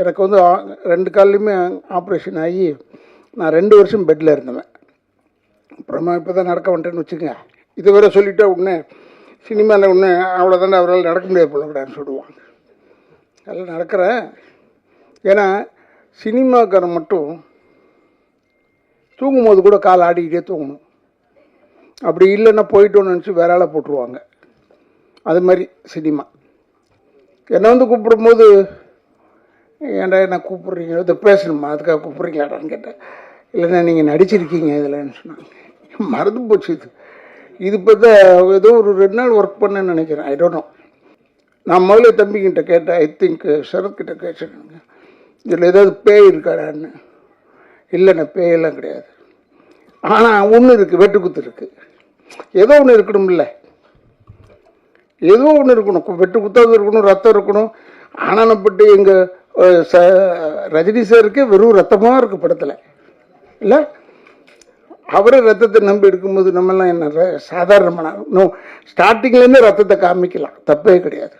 எனக்கு வந்து 2 கால்லையுமே ஆப்ரேஷன் ஆகி நான் 2 வருஷம் பெட்டில் இருந்தேன். அப்புறமா இப்போ தான் நடக்க வந்துட்டேன்னு வச்சுக்கோங்க. இது வேற சொல்லிவிட்டா உடனே சினிமாவில் ஒன்று அவ்வளோதானே அவரால் நடக்க முடியாது போலக்கூடாதுன்னு சொல்லுவாங்க. அதில் நடக்கிறேன். ஏன்னா சினிமாக்காரன் மட்டும் தூங்கும்போது கூட கால் ஆடிக்கிட்டே தூங்கணும். அப்படி இல்லைன்னா போயிட்டோன்னு நினச்சி வேற ஆளை போட்டுருவாங்க. அது மாதிரி சினிமா என்னை வந்து கூப்பிடும்போது, ஏன்டா என்ன கூப்பிட்றீங்க, இதை பேசணுமா அதுக்காக கூப்பிட்றீங்களாடான்னு கேட்டேன். இல்லைன்னா நீங்கள் நடிச்சிருக்கீங்க இதில்ன்னு சொன்னாங்க. மறந்து போச்சு. இது பார்த்தா ஏதோ ஒரு 2 நாள் ஒர்க் பண்ணேன்னு நினைக்கிறேன். I don't know. நான் முதல்ல தம்பிக்கிட்ட கேட்டேன். ஐ திங்க் சரத்கிட்ட கேட்டேனுங்க, இதில் ஏதாவது பேய் இருக்காடான்னு. இல்லைண்ணே பேயெல்லாம் கிடையாது. ஆனால் ஒன்று இருக்குது, வெட்டுக்குத்து இருக்குது. ஏதோ ஒன்று இருக்கணும்ல, ஏதோ ஒன்று இருக்கணும். வெட்டு குத்தாவது இருக்கணும், ரத்தம் இருக்கணும். ஆனானப்பட்டு எங்கள் ரஜினி சாருக்கு வெறும் ரத்தமாக இருக்குது படத்தில். இல்லை அவரே ரத்தத்தை நம்பி எடுக்கும்போது நம்மெல்லாம் என்ன சாதாரணமான ஸ்டார்டிங்லேருந்து ரத்தத்தை காமிக்கலாம், தப்பே கிடையாது.